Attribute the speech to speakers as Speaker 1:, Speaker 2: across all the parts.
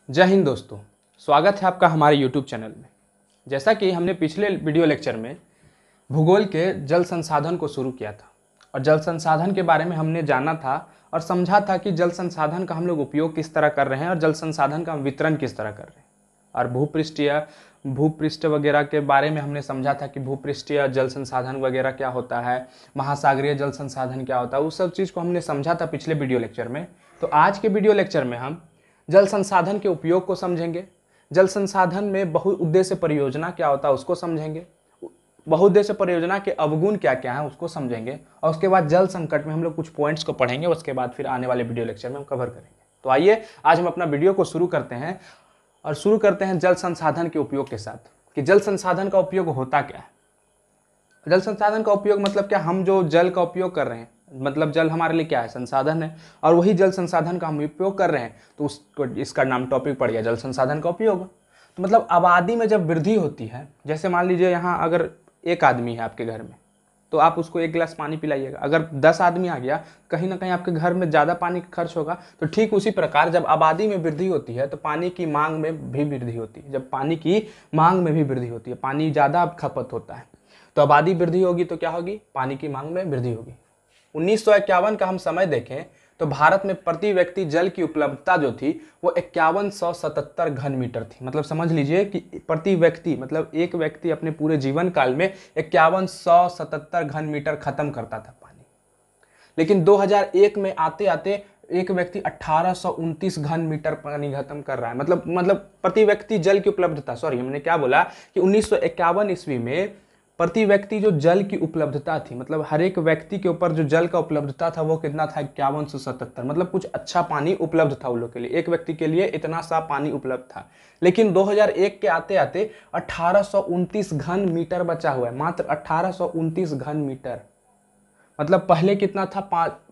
Speaker 1: जय हिंद दोस्तों, स्वागत है आपका हमारे YouTube चैनल में। जैसा कि हमने पिछले वीडियो लेक्चर में भूगोल के जल संसाधन को शुरू किया था और जल संसाधन के बारे में हमने जाना था और समझा था कि जल संसाधन का हम लोग उपयोग किस तरह कर रहे हैं और जल संसाधन का वितरण किस तरह कर रहे हैं। और भूपृष्ठ वगैरह के बारे में हमने समझा था कि भूपृष्ठीय जल संसाधन वगैरह क्या होता है, महासागरीय जल संसाधन क्या होता है, उस सब चीज़ को हमने समझा था पिछले वीडियो लेक्चर में। तो आज के वीडियो लेक्चर में हम जल संसाधन के उपयोग को समझेंगे, जल संसाधन में बहुउद्देश्य परियोजना क्या होता है उसको समझेंगे, बहुउद्देश्य परियोजना के अवगुण क्या क्या हैं उसको समझेंगे और उसके बाद जल संकट में हम लोग कुछ पॉइंट्स को पढ़ेंगे। उसके बाद फिर आने वाले वीडियो लेक्चर में हम कवर करेंगे। तो आइए आज हम अपना वीडियो को शुरू करते हैं और शुरू करते हैं जल संसाधन के उपयोग के साथ कि जल संसाधन का उपयोग होता क्या है। जल संसाधन का उपयोग मतलब क्या, हम जो जल का उपयोग कर रहे हैं, मतलब जल हमारे लिए क्या है, संसाधन है, और वही जल संसाधन का हम उपयोग कर रहे हैं तो उसको इसका नाम टॉपिक पड़ गया जल संसाधन का उपयोग। तो मतलब आबादी में जब वृद्धि होती है, जैसे मान लीजिए यहाँ अगर एक आदमी है आपके घर में तो आप उसको एक गिलास पानी पिलाइएगा। अगर 10 आदमी आ गया, कहीं ना कहीं आपके घर में ज़्यादा पानी खर्च होगा। तो ठीक उसी प्रकार जब आबादी में वृद्धि होती है तो पानी की मांग में भी वृद्धि होती है। जब पानी की मांग में भी वृद्धि होती है, पानी ज़्यादा खपत होता है तो आबादी वृद्धि होगी तो क्या होगी, पानी की मांग में वृद्धि होगी। 1951 का हम समय देखें तो भारत में प्रति व्यक्ति जल की उपलब्धता जो थी वो 5177 घन मीटर थी। मतलब समझ लीजिए कि प्रति व्यक्ति मतलब एक व्यक्ति अपने पूरे जीवन काल में 5177 घन मीटर खत्म करता था पानी। लेकिन 2001 में आते आते एक व्यक्ति 1829 घन मीटर पानी खत्म कर रहा है। मतलब प्रति व्यक्ति जल की उपलब्धता, सॉरी हमने क्या बोला कि 1951 ईस्वी में प्रति व्यक्ति जो जल की उपलब्धता थी, मतलब हर एक व्यक्ति के ऊपर जो जल का उपलब्धता था वो कितना था, 5177। मतलब कुछ अच्छा पानी उपलब्ध था उन लोग के लिए, एक व्यक्ति के लिए इतना सा पानी उपलब्ध था। लेकिन 2001 के आते आते 1829 घन मीटर बचा हुआ है, मात्र 1829 घन मीटर। मतलब पहले कितना था,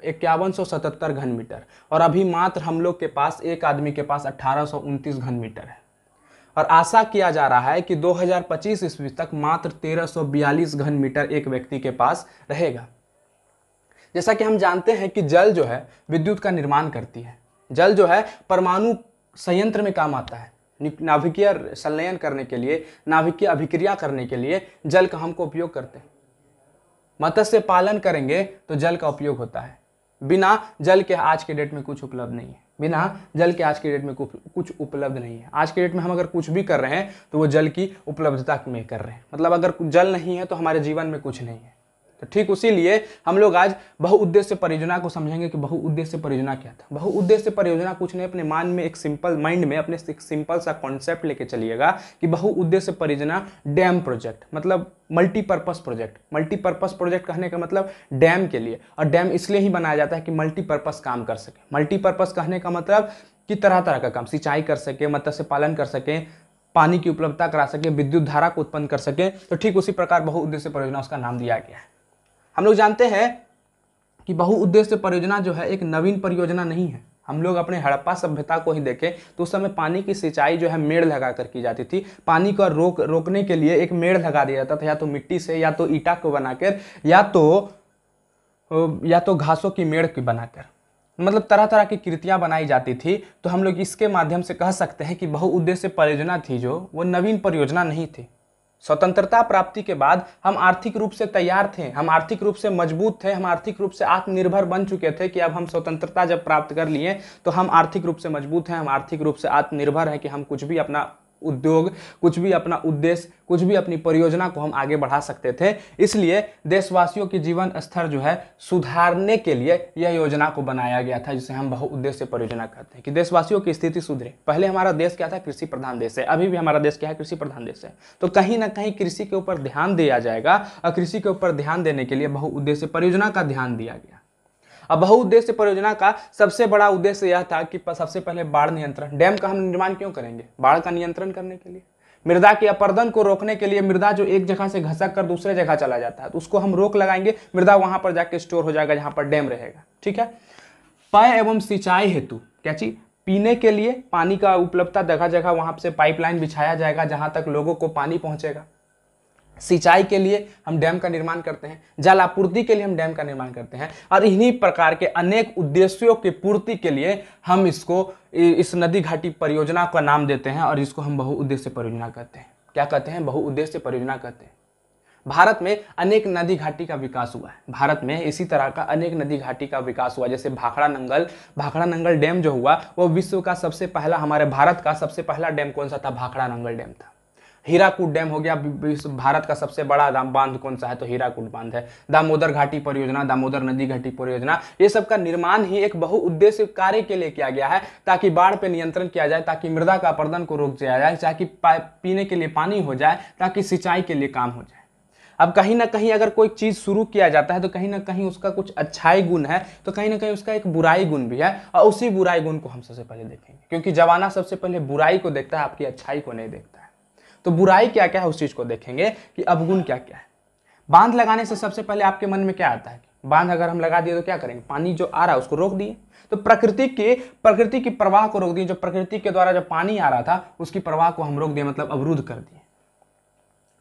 Speaker 1: 5177 घन मीटर, और अभी मात्र हम लोग के पास, एक आदमी के पास 1829 घन मीटर है। और आशा किया जा रहा है कि 2025 ईस्वी तक मात्र 1342 घन मीटर एक व्यक्ति के पास रहेगा। जैसा कि हम जानते हैं कि जल जो है विद्युत का निर्माण करती है। जल जो है परमाणु संयंत्र में काम आता है, नाभिकीय संलयन करने के लिए, नाभिकीय अभिक्रिया करने के लिए जल का हमको उपयोग करते हैं। मत्स्य पालन करेंगे तो जल का उपयोग होता है। बिना जल के आज के डेट में कुछ उपलब्ध नहीं है, बिना जल के आज के डेट में कुछ उपलब्ध नहीं है। आज के डेट में हम अगर कुछ भी कर रहे हैं तो वो जल की उपलब्धता में कर रहे हैं। मतलब अगर जल नहीं है तो हमारे जीवन में कुछ नहीं है। तो ठीक उसी लिए हम लोग आज बहुउद्देश्य परियोजना को समझेंगे कि बहुउद्देश्य परियोजना क्या था। बहुउद्देश्य परियोजना कुछ नहीं, अपने माइंड में अपने एक सिंपल सा कॉन्सेप्ट लेके चलिएगा कि बहुउद्देश्य परियोजना डैम प्रोजेक्ट, मतलब मल्टीपर्पस प्रोजेक्ट। मल्टीपर्पस प्रोजेक्ट कहने का मतलब डैम के लिए, और डैम इसलिए ही बनाया जाता है कि मल्टीपर्पस काम कर सके। मल्टीपर्पस कहने का मतलब कि तरह तरह का काम, सिंचाई कर सके, मत्स्य पालन कर सके, पानी की उपलब्धता करा सके, विद्युत धारा को उत्पन्न कर सके। तो ठीक उसी प्रकार बहुउद्देश्य परियोजना उसका नाम दिया गया है। हम लोग जानते हैं कि बहुउद्देश्य परियोजना जो है एक नवीन परियोजना नहीं है। हम लोग अपने हड़प्पा सभ्यता को ही देखें तो उस समय पानी की सिंचाई जो है मेड़ लगा कर की जाती थी। पानी को रोकने के लिए एक मेड़ लगा दिया जाता था, या तो मिट्टी से, या तो ईंटा को बनाकर, या तो घासों की मेड़ की बनाकर, मतलब तरह तरह की कृतियां बनाई जाती थी। तो हम लोग इसके माध्यम से कह सकते हैं कि बहुउद्देश्य परियोजना थी जो वो नवीन परियोजना नहीं थी। स्वतंत्रता प्राप्ति के बाद हम आर्थिक रूप से तैयार थे, हम आर्थिक रूप से मजबूत थे, हम आर्थिक रूप से आत्मनिर्भर बन चुके थे कि अब हम स्वतंत्रता जब प्राप्त कर लिए तो हम आर्थिक रूप से मजबूत हैं, हम आर्थिक रूप से आत्मनिर्भर हैं कि हम कुछ भी अपना उद्योग, कुछ भी अपना उद्देश्य, कुछ भी अपनी परियोजना को हम आगे बढ़ा सकते थे। इसलिए देशवासियों की जीवन स्तर जो है सुधारने के लिए यह योजना को बनाया गया था, जिसे हम बहुउद्देश्य परियोजना कहते हैं कि देशवासियों की स्थिति सुधरे। पहले हमारा देश क्या था, कृषि प्रधान देश है, अभी भी हमारा देश क्या है, कृषि प्रधान देश है। तो कहीं ना कहीं कृषि के ऊपर ध्यान दिया जाएगा, और कृषि के ऊपर ध्यान देने के लिए बहुउद्देश्य परियोजना का ध्यान दिया गया। अब बहुउद्देश्य परियोजना का सबसे बड़ा उद्देश्य यह था कि सबसे पहले बाढ़ नियंत्रण। डैम का हम निर्माण क्यों करेंगे, बाढ़ का नियंत्रण करने के लिए, मृदा के अपरदन को रोकने के लिए। मृदा जो एक जगह से घसक कर दूसरे जगह चला जाता है तो उसको हम रोक लगाएंगे, मृदा वहां पर जाके स्टोर हो जाएगा जहां पर डैम रहेगा। ठीक है। पेय एवं सिंचाई हेतु क्या चीज, पीने के लिए पानी का उपलब्धता, जगह जगह वहां से पाइपलाइन बिछाया जाएगा जहां तक लोगों को पानी पहुंचेगा। सिंचाई के लिए हम डैम का निर्माण करते हैं, जल आपूर्ति के लिए हम डैम का निर्माण करते हैं, और इन्हीं प्रकार के अनेक उद्देश्यों की पूर्ति के लिए हम इस नदी घाटी परियोजना का नाम देते हैं और इसको हम बहुउद्देश्य परियोजना कहते हैं। क्या कहते हैं? बहुउद्देश्य परियोजना कहते हैं। भारत में अनेक नदी घाटी का विकास हुआ है। भारत में इसी तरह का अनेक नदी घाटी का विकास हुआ, जैसे भाखड़ा नंगल डैम जो हुआ वो विश्व का सबसे पहला, हमारे भारत का सबसे पहला डैम कौन सा था? भाखड़ा नंगल डैम था। हीराकुद डैम हो गया, भारत का सबसे बड़ा बांध कौन सा है? तो हीराकुद बांध है। दामोदर घाटी परियोजना, दामोदर नदी घाटी परियोजना, ये सब का निर्माण ही एक बहुउद्देश्य कार्य के लिए किया गया है, ताकि बाढ़ पे नियंत्रण किया जाए, ताकि मृदा का अपरदन को रोक दिया जाए, ताकि पीने के लिए पानी हो जाए, ताकि सिंचाई के लिए काम हो जाए। अब कहीं ना कहीं अगर कोई चीज शुरू किया जाता है तो कहीं ना कहीं उसका कुछ अच्छाई गुण है, तो कहीं ना कहीं उसका एक बुराई गुण भी है, और उसी बुराई गुण को हम सबसे पहले देखेंगे, क्योंकि जमाना सबसे पहले बुराई को देखता है, आपकी अच्छाई को नहीं देखता है। तो बुराई क्या क्या है उस चीज को देखेंगे कि अवगुण क्या क्या है। बांध लगाने से सबसे पहले आपके मन में क्या आता है? बांध अगर हम लगा दिए तो क्या करेंगे? पानी जो आ रहा है उसको रोक दिए, तो प्रकृति की प्रवाह को रोक दिए। जो प्रकृति के द्वारा जो पानी आ रहा था उसकी प्रवाह को हम रोक दिए, मतलब अवरुद्ध कर दिए।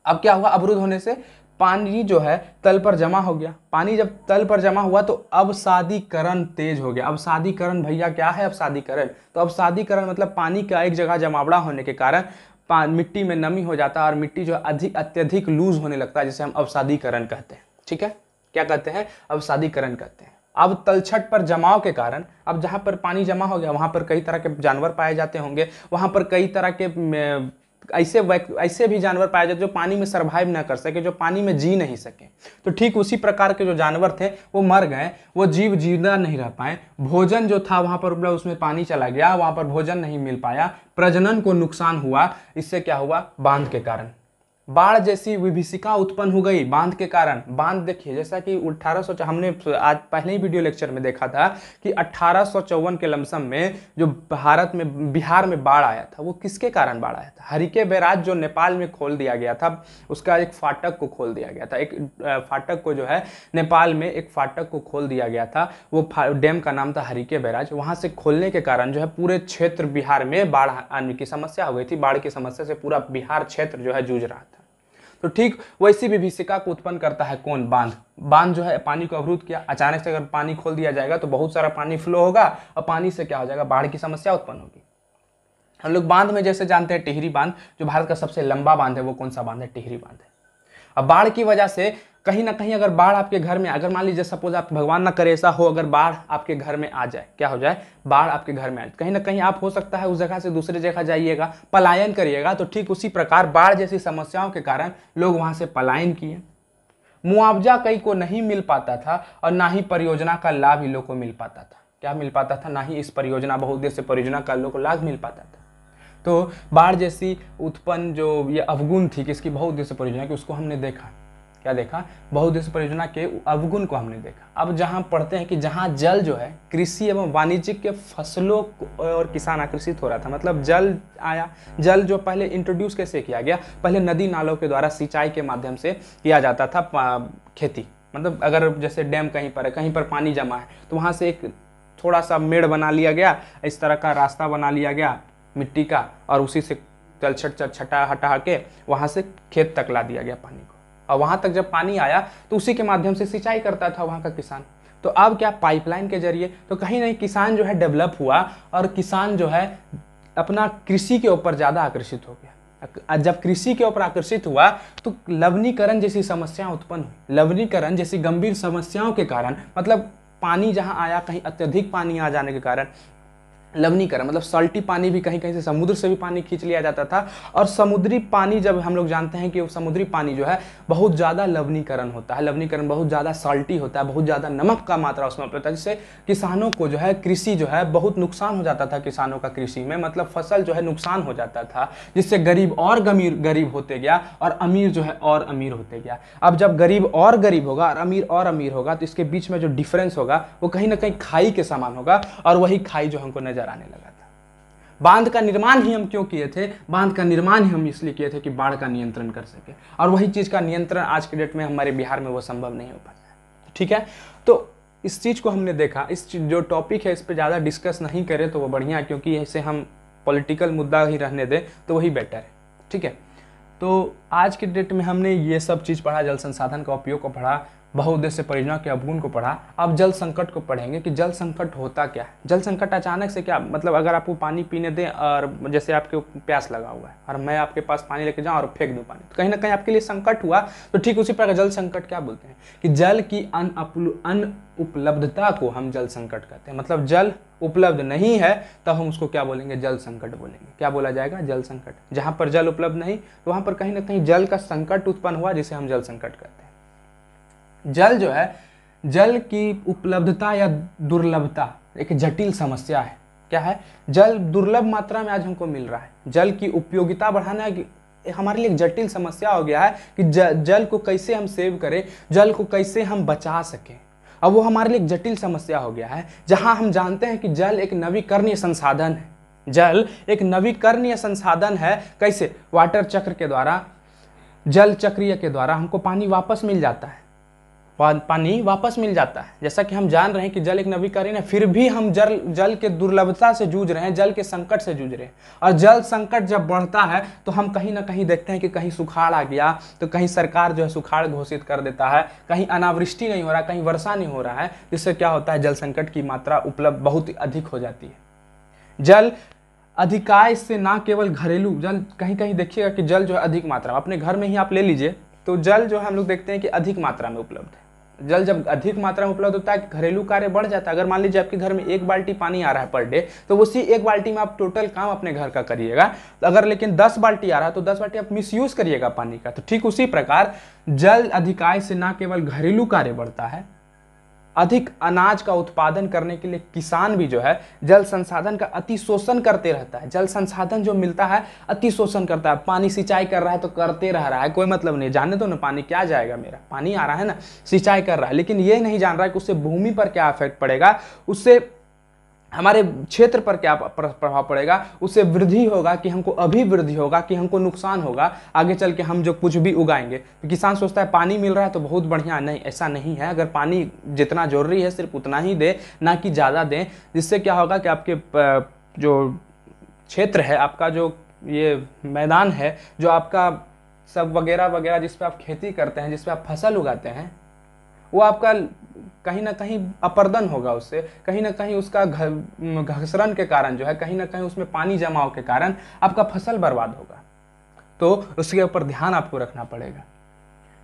Speaker 1: अब क्या हुआ? अवरुद्ध होने से पानी जो है तल पर जमा हो गया। पानी जब तल पर जमा हुआ तो अवसादीकरण तेज हो गया। अवसादीकरण भैया क्या है? अवसादीकरण, तो अवसादीकरण मतलब पानी का एक जगह जमावड़ा होने के कारण मिट्टी में नमी हो जाता है, और मिट्टी जो अत्यधिक लूज होने लगता है, जिसे हम अवसादीकरण कहते हैं। ठीक है, क्या कहते हैं? अवसादीकरण कहते हैं। अब तलछट पर जमाव के कारण, अब जहां पर पानी जमा हो गया वहां पर कई तरह के जानवर पाए जाते होंगे, वहां पर कई तरह के ऐसे भी जानवर पाए जाते जो पानी में सर्वाइव ना कर सके, जो पानी में जी नहीं सके। तो ठीक उसी प्रकार के जो जानवर थे वो मर गए, वो जीव जिंदा नहीं रह पाए। भोजन जो था वहां पर उसमें पानी चला गया, वहां पर भोजन नहीं मिल पाया, प्रजनन को नुकसान हुआ। इससे क्या हुआ? बांध के कारण बाढ़ जैसी विभीषिका उत्पन्न हो गई बांध के कारण। बांध देखिए, जैसा कि 1800, हमने आज पहले ही वीडियो लेक्चर में देखा था कि 1854 के लमसम में जो बिहार में बाढ़ आया था, वो किसके कारण बाढ़ आया था? हरिके बैराज जो नेपाल में खोल दिया गया था, उसका एक फाटक को खोल दिया गया था। एक फाटक को जो है नेपाल में एक फाटक को खोल दिया गया था, वो डैम का नाम था हरिके बैराज। वहां से खोलने के कारण जो है पूरे क्षेत्र बिहार में बाढ़ आने की समस्या हो गई थी। बाढ़ की समस्या से पूरा बिहार क्षेत्र जो है जूझ रहा था। तो ठीक वैसी विभीषिका को उत्पन्न करता है कौन? बांध। बांध जो है पानी को अवरुद्ध किया। अचानक से अगर पानी खोल दिया जाएगा तो बहुत सारा पानी फ्लो होगा, और पानी से क्या हो जाएगा? बाढ़ की समस्या उत्पन्न होगी। हम लोग बांध में जैसे जानते हैं टिहरी बांध, जो भारत का सबसे लंबा बांध है, वो कौन सा बांध है? टिहरी बांध है। अब बाढ़ की वजह से कहीं ना कहीं अगर बाढ़ आपके घर में, अगर मान लीजिए सपोज आप, भगवान ना करे ऐसा हो, अगर बाढ़ आपके घर में आ जाए, क्या हो जाए? बाढ़ आपके घर में आ जाए, कहीं ना कहीं आप हो सकता है उस जगह से दूसरी जगह जाइएगा, पलायन करिएगा। तो ठीक उसी प्रकार बाढ़ जैसी समस्याओं के कारण लोग वहां से पलायन किए। मुआवजा कई को नहीं मिल पाता था, और ना ही परियोजना का लाभ ही लोग को मिल पाता था। क्या मिल पाता था? ना ही इस परियोजना, बहुउद्देश्य परियोजना का लोग को लाभ मिल पाता था। तो बाढ़ जैसी उत्पन्न जो ये अवगुण थी किसकी? बहुउद्देश्य परियोजना की, उसको हमने देखा। क्या देखा? बहुउद्देश्य परियोजना के अवगुण को हमने देखा। अब जहां पढ़ते हैं कि जहां जल जो है कृषि एवं वाणिज्यिक के फसलों और किसान आकर्षित हो रहा था, मतलब जल आया। जल जो पहले इंट्रोड्यूस कैसे किया गया? पहले नदी नालों के द्वारा सिंचाई के माध्यम से किया जाता था खेती। मतलब अगर जैसे डैम कहीं पर है, कहीं पर पानी जमा है, तो वहां से एक थोड़ा सा मेड़ बना लिया गया, इस तरह का रास्ता बना लिया गया मिट्टी का, और उसी से तलछट हटा के वहां से खेत तक ला दिया गया पानी को, और वहां तक जब पानी आया तो उसी के माध्यम से सिंचाई करता था वहां का किसान। तो अब क्या? पाइपलाइन के जरिए। तो कहीं नहीं किसान जो है डेवलप हुआ, और किसान जो है अपना कृषि के ऊपर ज्यादा आकर्षित हो गया। जब कृषि के ऊपर आकर्षित हुआ तो लवणीकरण जैसी समस्याएं उत्पन्न हुई। लवणीकरण जैसी गंभीर समस्याओं के कारण, मतलब पानी जहां आया, कहीं अत्यधिक पानी आ जाने के कारण लवणीकरण, मतलब सॉल्टी पानी भी कहीं कहीं से समुद्र से भी पानी खींच लिया जाता था। और समुद्री पानी, जब हम लोग जानते हैं कि वो समुद्री पानी जो है बहुत ज़्यादा लवणीकरण होता है, लवणीकरण बहुत ज़्यादा सॉल्टी होता है, बहुत ज़्यादा नमक का मात्रा उसमें होता है, जिससे किसानों को जो है कृषि जो है बहुत नुकसान हो जाता था। किसानों का कृषि में मतलब फसल जो है नुकसान हो जाता था, जिससे गरीब और गरीब होते गया, और अमीर जो है और अमीर होते गया। अब जब गरीब होगा और अमीर होगा, तो इसके बीच में जो डिफरेंस होगा वो कहीं ना कहीं खाई के समान होगा, और वही खाई जो हमको नजर आने लगा था। बांध का निर्माण ही हम क्यों किए थे? बांध का निर्माण ही हम इसलिए किए थे कि बाढ़ का नियंत्रण कर सके, और वही चीज का नियंत्रण आज के डेट में हमारे बिहार में वो संभव नहीं हो पाता है। ठीक है, तो इस चीज को हमने देखा। इस जो टॉपिक है इस पे ज्यादा डिस्कस नहीं करें तो वो बढ़िया है, क्योंकि इसे हम पॉलिटिकल मुद्दा ही रहने दें तो वही बेटर है। ठीक है, तो आज के डेट में हमने ये सब चीज़ पढ़ा, जल संसाधन का उपयोग को पढ़ा, बहुउद्देश्य परियोजना के अवगुण को पढ़ा। अब जल संकट को पढ़ेंगे कि जल संकट होता क्या है। जल संकट अचानक से क्या मतलब, अगर आपको पानी पीने दें और जैसे आपके प्यास लगा हुआ है और मैं आपके पास पानी लेके जाऊं और फेंक दूं पानी, तो कहीं ना कहीं आपके लिए संकट हुआ। तो ठीक उसी प्रकार जल संकट क्या बोलते हैं कि जल की अनुपलब्धता को हम जल संकट कहते हैं। मतलब जल उपलब्ध नहीं है तब हम उसको क्या बोलेंगे, जल संकट बोलेंगे। क्या बोला जाएगा, जल संकट। जहां पर जल उपलब्ध नहीं तो वहां पर कहीं ना कहीं जल का संकट उत्पन्न हुआ, जिसे हम जल संकट कहते हैं। जल जो है, जल की उपलब्धता या दुर्लभता एक जटिल समस्या है। क्या है, जल दुर्लभ मात्रा में आज हमको मिल रहा है। जल की उपयोगिता बढ़ाना हमारे लिए एक जटिल समस्या हो गया है कि जल को कैसे हम सेव करें, जल को कैसे हम बचा सकें। अब वो हमारे लिए एक जटिल समस्या हो गया है, जहां हम जानते हैं कि जल एक नवीकरणीय संसाधन है। जल एक नवीकरणीय संसाधन है। कैसे, वाटर चक्र के द्वारा, जल चक्रीय के द्वारा हमको पानी वापस मिल जाता है। पानी वापस मिल जाता है। जैसा कि हम जान रहे हैं कि जल एक नवीकरणीय है, फिर भी हम जल के दुर्लभता से जूझ रहे हैं, जल के संकट से जूझ रहे हैं। और जल संकट जब बढ़ता है तो हम कहीं ना कहीं देखते हैं कि कहीं सुखाड़ आ गया, तो कहीं सरकार जो है सुखाड़ घोषित कर देता है, कहीं अनावृष्टि नहीं हो रहा, कहीं वर्षा नहीं हो रहा है, जिससे क्या होता है, जल संकट की मात्रा उपलब्ध बहुत अधिक हो जाती है। जल अधिकांश से ना केवल घरेलू जल, कहीं कहीं देखिएगा कि जल जो है अधिक मात्रा, अपने घर में ही आप ले लीजिए तो जल जो है हम लोग देखते हैं कि अधिक मात्रा में उपलब्ध है। जल जब अधिक मात्रा में उपलब्ध होता है, घरेलू कार्य बढ़ जाता है। अगर मान लीजिए आपके घर में 1 बाल्टी पानी आ रहा है पर डे, तो उसी 1 बाल्टी में आप टोटल काम अपने घर का करिएगा। अगर लेकिन 10 बाल्टी आ रहा है तो 10 बाल्टी आप मिसयूज करिएगा पानी का। तो ठीक उसी प्रकार जल अधिकांश से न केवल घरेलू कार्य बढ़ता है, अधिक अनाज का उत्पादन करने के लिए किसान भी जो है जल संसाधन का अति शोषण करते रहता है। जल संसाधन जो मिलता है अति शोषण करता है। पानी सिंचाई कर रहा है तो करते रह रहा है, कोई मतलब नहीं, जाने दो ना, पानी क्या जाएगा, मेरा पानी आ रहा है ना, सिंचाई कर रहा है, लेकिन ये नहीं जान रहा है कि उससे भूमि पर क्या इफेक्ट पड़ेगा, उससे हमारे क्षेत्र पर क्या प्रभाव पड़ेगा, उससे वृद्धि होगा कि हमको अभिवृद्धि होगा कि हमको नुकसान होगा आगे चल के हम जो कुछ भी उगाएंगे। तो किसान सोचता है पानी मिल रहा है तो बहुत बढ़िया, नहीं, ऐसा नहीं है। अगर पानी जितना जरूरी है सिर्फ उतना ही दे, ना कि ज़्यादा दें, जिससे क्या होगा कि आपके जो क्षेत्र है, आपका जो ये मैदान है, जो आपका सब वगैरह वगैरह जिस पे आप खेती करते हैं, जिस पे आप फसल उगाते हैं, वो आपका कहीं ना कहीं अपर्दन होगा, उससे कहीं ना कहीं उसका घसरण के कारण जो है, कहीं ना कहीं उसमें पानी जमाव के कारण आपका फसल बर्बाद होगा। तो उसके ऊपर ध्यान आपको रखना पड़ेगा।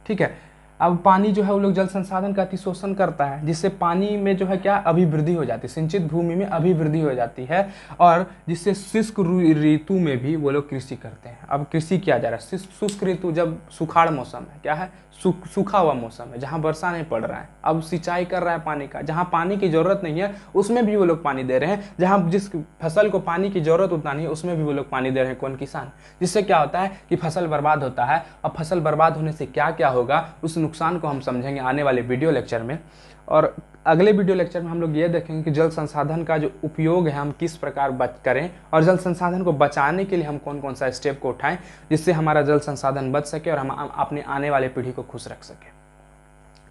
Speaker 1: ठीक है, अब पानी जो है वो लोग जल संसाधन का अतिशोषण करता है, जिससे पानी में जो है क्या अभिवृद्धि हो जाती है, सिंचित भूमि में अभिवृद्धि हो जाती है, और जिससे शुष्क ऋतु में भी वो लोग कृषि करते हैं। अब कृषि किया जा रहा है शुष्क ऋतु, जब सुखाड़ मौसम है, क्या है, सूखा हुआ मौसम है, जहाँ वर्षा नहीं पड़ रहा है, अब सिंचाई कर रहा है पानी का, जहाँ पानी की जरूरत नहीं है उसमें भी वो लोग पानी दे रहे हैं, जहाँ जिस फसल को पानी की जरूरत उतना नहीं है उसमें भी वो लोग पानी दे रहे हैं, कौन, किसान। जिससे क्या होता है कि फसल बर्बाद होता है। अब फसल बर्बाद होने से क्या क्या होगा, उस नुकसान को हम समझेंगे आने वाले वीडियो लेक्चर में। और अगले वीडियो लेक्चर में हम लोग ये देखेंगे कि जल संसाधन का जो उपयोग है हम किस प्रकार करें, और जल संसाधन को बचाने के लिए हम कौन कौन सा स्टेप को उठाएं, जिससे हमारा जल संसाधन बच सके और हम अपने आने वाले पीढ़ी को खुश रख सके।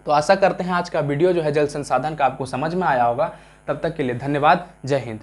Speaker 1: तो आशा करते हैं आज का वीडियो जो है जल संसाधन का आपको समझ में आया होगा। तब तक के लिए धन्यवाद। जय हिंद।